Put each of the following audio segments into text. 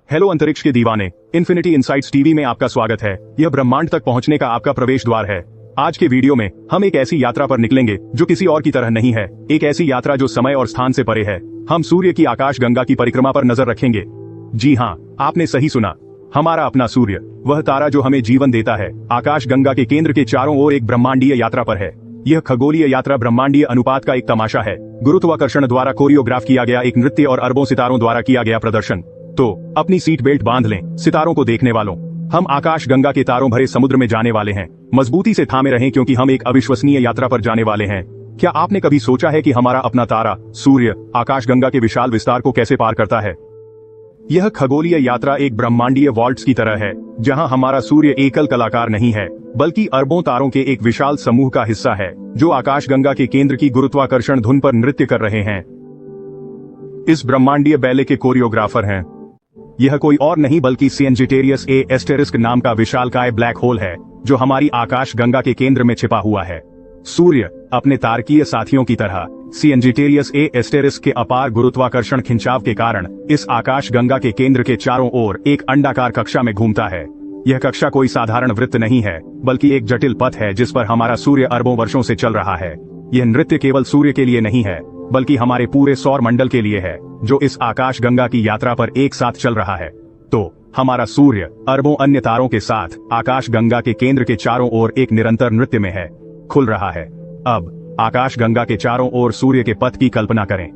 Hello अंतरिक्ष के दीवाने, इन्फिनिटी इनसाइट्स टीवी में आपका स्वागत है। यह ब्रह्मांड तक पहुंचने का आपका प्रवेश द्वार है। आज के वीडियो में हम एक ऐसी यात्रा पर निकलेंगे जो किसी और की तरह नहीं है। एक ऐसी यात्रा जो समय और स्थान से परे है। हम सूर्य की आकाश गंगा की परिक्रमा पर नजर रखेंगे। जी हाँ, आपने सही सुना, हमारा अपना सूर्य, वह तारा जो हमें जीवन देता है, आकाश गंगा के केंद्र के चारों ओर एक ब्रह्मांडीय यात्रा पर है। यह खगोलीय यात्रा ब्रह्मांडीय अनुपात का एक तमाशा है, गुरुत्वाकर्षण द्वारा कोरियोग्राफ किया गया एक नृत्य और अरबों सितारों द्वारा किया गया प्रदर्शन। तो अपनी सीट बेल्ट बांध लें, सितारों को देखने वालों। हम आकाश गंगा के तारों भरे समुद्र में जाने वाले हैं। मजबूती से थामे रहें क्योंकि हम एक अविश्वसनीय यात्रा पर जाने वाले हैं। क्या आपने कभी सोचा है कि हमारा अपना तारा सूर्य आकाश गंगा के विशाल विस्तार को कैसे पार करता है? यह खगोलीय यात्रा एक ब्रह्मांडीय वॉल्ट्स की तरह है, जहां हमारा सूर्य एकल कलाकार नहीं है, बल्कि अरबों तारों के एक विशाल समूह का हिस्सा है, जो आकाश गंगा के केंद्र की गुरुत्वाकर्षण धुन पर नृत्य कर रहे हैं। इस ब्रह्मांडीय बैले के कोरियोग्राफर हैं। यह कोई और नहीं बल्कि सेंजिटेरियस ए एस्टेरिस्क नाम का विशालकाय ब्लैक होल है, जो हमारी आकाश गंगा के केंद्र में छिपा हुआ है। सूर्य अपने तारकीय साथियों की तरह सेंजिटेरियस ए एस्टेरिस्क के अपार गुरुत्वाकर्षण खिंचाव के कारण इस आकाश गंगा के केंद्र के चारों ओर एक अंडाकार कक्षा में घूमता है। यह कक्षा कोई साधारण वृत्त नहीं है, बल्कि एक जटिल पथ है जिस पर हमारा सूर्य अरबों वर्षों से चल रहा है। यह नृत्य केवल सूर्य के लिए नहीं है, बल्कि हमारे पूरे सौर मंडल के लिए है, जो इस आकाश गंगा की यात्रा पर एक साथ चल रहा है। तो हमारा सूर्य अरबों अन्य तारों के साथ आकाश गंगा के केंद्र के चारों ओर एक निरंतर नृत्य में है, खुल रहा है। अब आकाश गंगा के चारों ओर सूर्य के पथ की कल्पना करें।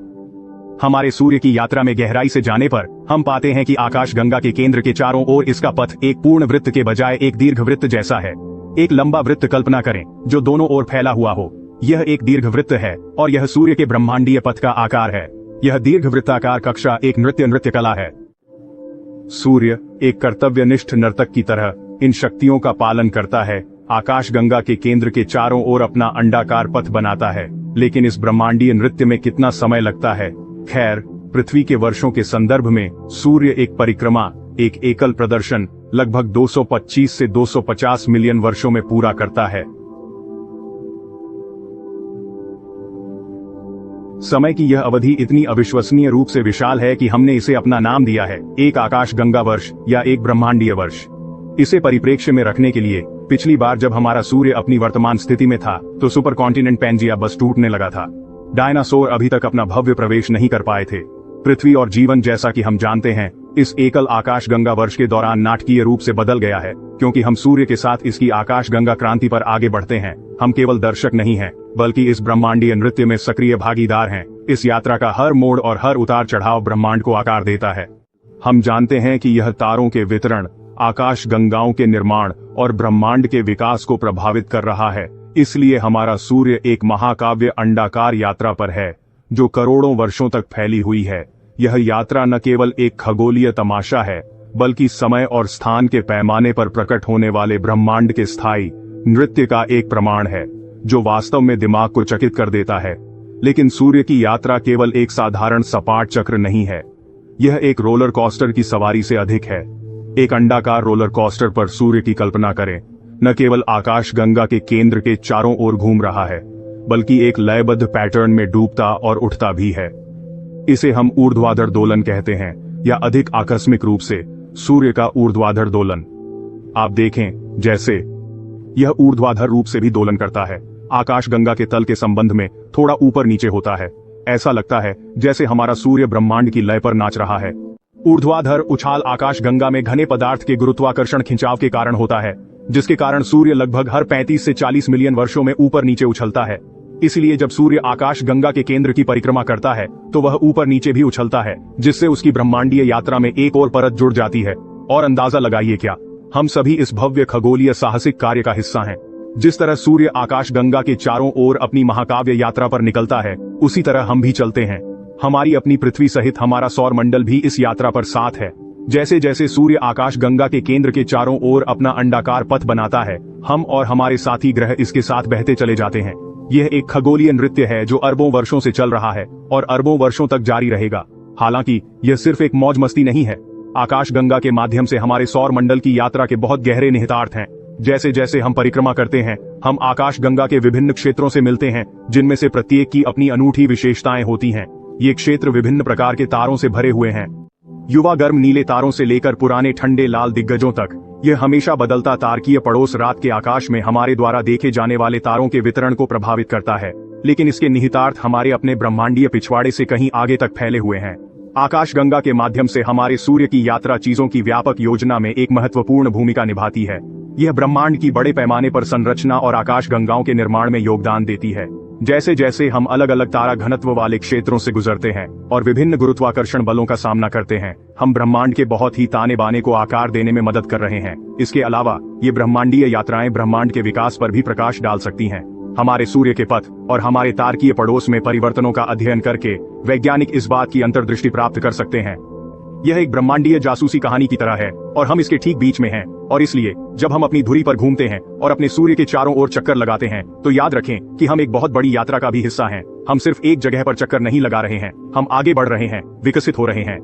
हमारे सूर्य की यात्रा में गहराई से जाने पर हम पाते हैं कि आकाश गंगा के केंद्र के चारों ओर इसका पथ एक पूर्ण वृत्त के बजाय एक दीर्घ वृत्त जैसा है। एक लंबा वृत्त कल्पना करें जो दोनों ओर फैला हुआ हो। यह एक दीर्घ वृत्त है और यह सूर्य के ब्रह्मांडीय पथ का आकार है। यह दीर्घ वृत्ताकार कक्षा एक नृत्य कला है। सूर्य एक कर्तव्यनिष्ठ नर्तक की तरह इन शक्तियों का पालन करता है। आकाश गंगा के केंद्र के चारों ओर अपना अंडाकार पथ बनाता है। लेकिन इस ब्रह्मांडीय नृत्य में कितना समय लगता है? खैर, पृथ्वी के वर्षों के संदर्भ में सूर्य एक परिक्रमा, एक एकल प्रदर्शन लगभग 225 से 250 मिलियन वर्षों में पूरा करता है। समय की यह अवधि इतनी अविश्वसनीय रूप से विशाल है कि हमने इसे अपना नाम दिया है, एक आकाश गंगा वर्ष या एक ब्रह्मांडीय वर्ष। इसे परिप्रेक्ष्य में रखने के लिए, पिछली बार जब हमारा सूर्य अपनी वर्तमान स्थिति में था तो सुपर कॉन्टिनेंट पैंजिया बस टूटने लगा था। डायनासोर अभी तक अपना भव्य प्रवेश नहीं कर पाए थे। पृथ्वी और जीवन, जैसा कि हम जानते हैं, इस एकल आकाश गंगा वर्ष के दौरान नाटकीय रूप से बदल गया है, क्योंकि हम सूर्य के साथ इसकी आकाश गंगा क्रांति पर आगे बढ़ते हैं। हम केवल दर्शक नहीं हैं, बल्कि इस ब्रह्मांडीय नृत्य में सक्रिय भागीदार हैं। इस यात्रा का हर मोड़ और हर उतार चढ़ाव ब्रह्मांड को आकार देता है। हम जानते हैं कि यह तारों के वितरण, आकाश गंगाओं के निर्माण और ब्रह्मांड के विकास को प्रभावित कर रहा है। इसलिए हमारा सूर्य एक महाकाव्य अंडाकार यात्रा पर है, जो करोड़ों वर्षों तक फैली हुई है। यह यात्रा न केवल एक खगोलीय तमाशा है, बल्कि समय और स्थान के पैमाने पर प्रकट होने वाले ब्रह्मांड के स्थायी नृत्य का एक प्रमाण है, जो वास्तव में दिमाग को चकित कर देता है। लेकिन सूर्य की यात्रा केवल एक साधारण सपाट चक्र नहीं है। यह एक रोलर कोस्टर की सवारी से अधिक है। एक अंडाकार रोलर कोस्टर पर सूर्य की कल्पना करें, न केवल आकाश गंगा के केंद्र के चारों ओर घूम रहा है, बल्कि एक लयबद्ध पैटर्न में डूबता और उठता भी है। इसे हम ऊर्ध्वाधर दोलन कहते हैं, या अधिक आकस्मिक रूप से सूर्य का ऊर्ध्वाधर दोलन। आप देखें, जैसे यह ऊर्ध्वाधर रूप से भी दोलन करता है, आकाश गंगा के तल के संबंध में थोड़ा ऊपर नीचे होता है। ऐसा लगता है जैसे हमारा सूर्य ब्रह्मांड की लय पर नाच रहा है। ऊर्ध्वाधर उछाल आकाश गंगा में घने पदार्थ के गुरुत्वाकर्षण खिंचाव के कारण होता है, जिसके कारण सूर्य लगभग हर 35 से 40 मिलियन वर्षों में ऊपर नीचे उछलता है। इसलिए जब सूर्य आकाश गंगा के केंद्र की परिक्रमा करता है तो वह ऊपर नीचे भी उछलता है, जिससे उसकी ब्रह्मांडीय यात्रा में एक और परत जुड़ जाती है। और अंदाजा लगाइए क्या, हम सभी इस भव्य खगोलीय साहसिक कार्य का हिस्सा हैं। जिस तरह सूर्य आकाश गंगा के चारों ओर अपनी महाकाव्य यात्रा पर निकलता है, उसी तरह हम भी चलते हैं। हमारी अपनी पृथ्वी सहित हमारा सौर मंडल भी इस यात्रा पर साथ है। जैसे जैसे सूर्य आकाश गंगा के केंद्र के चारों ओर अपना अंडाकार पथ बनाता है, हम और हमारे साथी ग्रह इसके साथ बहते चले जाते हैं। यह एक खगोलीय नृत्य है जो अरबों वर्षों से चल रहा है और अरबों वर्षों तक जारी रहेगा। हालांकि यह सिर्फ एक मौज मस्ती नहीं है। आकाश गंगा के माध्यम से हमारे सौर मंडल की यात्रा के बहुत गहरे निहितार्थ हैं। जैसे जैसे हम परिक्रमा करते हैं, हम आकाश गंगा के विभिन्न क्षेत्रों से मिलते हैं, जिनमें से प्रत्येक की अपनी अनूठी विशेषताएं होती हैं। ये क्षेत्र विभिन्न प्रकार के तारों से भरे हुए हैं। युवा गर्म नीले तारों से लेकर पुराने ठंडे लाल दिग्गजों तक, यह हमेशा बदलता तारकीय पड़ोस रात के आकाश में हमारे द्वारा देखे जाने वाले तारों के वितरण को प्रभावित करता है, लेकिन इसके निहितार्थ हमारे अपने ब्रह्मांडीय पिछवाड़े से कहीं आगे तक फैले हुए हैं। आकाशगंगा के माध्यम से हमारे सूर्य की यात्रा चीजों की व्यापक योजना में एक महत्वपूर्ण भूमिका निभाती है। यह ब्रह्मांड की बड़े पैमाने पर संरचना और आकाशगंगाओं के निर्माण में योगदान देती है। जैसे जैसे हम अलग अलग तारा घनत्व वाले क्षेत्रों से गुजरते हैं और विभिन्न गुरुत्वाकर्षण बलों का सामना करते हैं, हम ब्रह्मांड के बहुत ही ताने बाने को आकार देने में मदद कर रहे हैं। इसके अलावा ये ब्रह्मांडीय यात्राएं ब्रह्मांड के विकास पर भी प्रकाश डाल सकती हैं। हमारे सूर्य के पथ और हमारे तारकीय पड़ोस में परिवर्तनों का अध्ययन करके वैज्ञानिक इस बात की अंतर्दृष्टि प्राप्त कर सकते हैं। यह एक ब्रह्मांडीय जासूसी कहानी की तरह है और हम इसके ठीक बीच में हैं, और इसलिए जब हम अपनी धुरी पर घूमते हैं और अपने सूर्य के चारों ओर चक्कर लगाते हैं, तो याद रखें कि हम एक बहुत बड़ी यात्रा का भी हिस्सा हैं। हम सिर्फ एक जगह पर चक्कर नहीं लगा रहे हैं, हम आगे बढ़ रहे हैं, विकसित हो रहे हैं।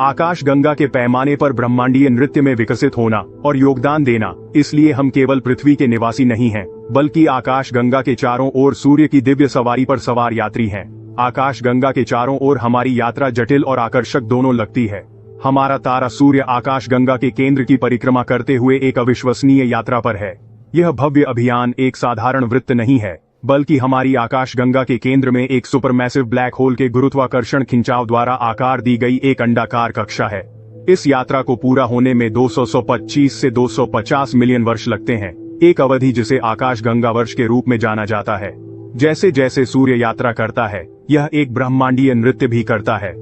आकाशगंगा के पैमाने पर ब्रह्मांडीय नृत्य में विकसित होना और योगदान देना, इसलिए हम केवल पृथ्वी के निवासी नहीं हैं, बल्कि आकाशगंगा के चारों ओर सूर्य की दिव्य सवारी पर सवार यात्री हैं। आकाशगंगा के चारों ओर हमारी यात्रा जटिल और आकर्षक दोनों लगती है। हमारा तारा सूर्य आकाशगंगा के केंद्र की परिक्रमा करते हुए एक अविश्वसनीय यात्रा पर है। यह भव्य अभियान एक साधारण वृत्त नहीं है, बल्कि हमारी आकाशगंगा के केंद्र में एक सुपरमैसिव ब्लैक होल के गुरुत्वाकर्षण खिंचाव द्वारा आकार दी गई एक अंडाकार कक्षा है। इस यात्रा को पूरा होने में 225 से 250 मिलियन वर्ष लगते हैं, एक अवधि जिसे आकाशगंगा वर्ष के रूप में जाना जाता है। जैसे जैसे सूर्य यात्रा करता है, यह एक ब्रह्मांडीय नृत्य भी करता है,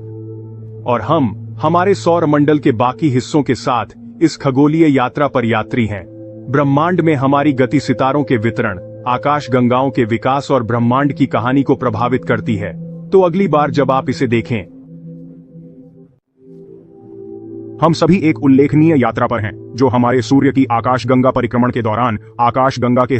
और हम हमारे सौर मंडल के बाकी हिस्सों के साथ इस खगोलीय यात्रा पर यात्री हैं। ब्रह्मांड में हमारी गति सितारों के वितरण, आकाशगंगाओं के विकास और ब्रह्मांड की कहानी को प्रभावित करती है। तो अगली बार जब आप इसे देखें, हम सभी एक उल्लेखनीय यात्रा पर हैं, जो हमारे सूर्य की आकाशगंगा परिक्रमण के दौरान आकाशगंगा के